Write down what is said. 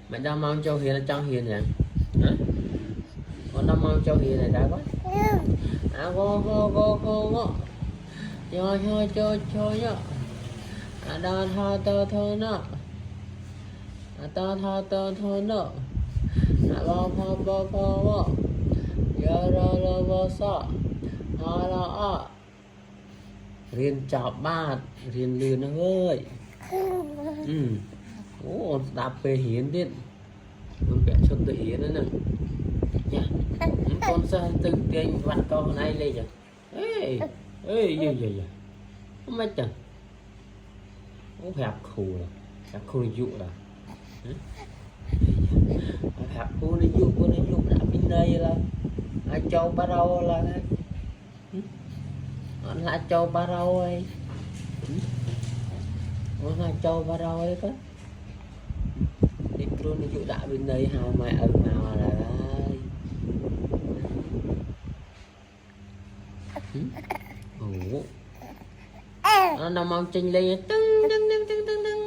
mày đang mong cho hiền là trong hiền vậy hả con đang mong cho hiền này đã quá à go cho nhá à đa tha tơ thơ nọ à ta tha tơ thơ nọ à ba giờ ra ba sa ha la a riêng chọc ba riêng lươn nó ơi ô đạp về hiến đi con vẽ cho tự hiến nữa nè nha con sao tự tiền vặn con này lên rồi ê ê gì không mấy chẳng không hẹp khù rồi hẹp khù này dụ rồi hẹp khù này dụ đã bên đây là châu ba rau là anh là châu ba rau ấy anh là châu ba rau ấy có đi luôn đi dụ đã bên đây hai mày ở nào là đây nó nằm mong trình lên tưng tưng tưng tưng tưng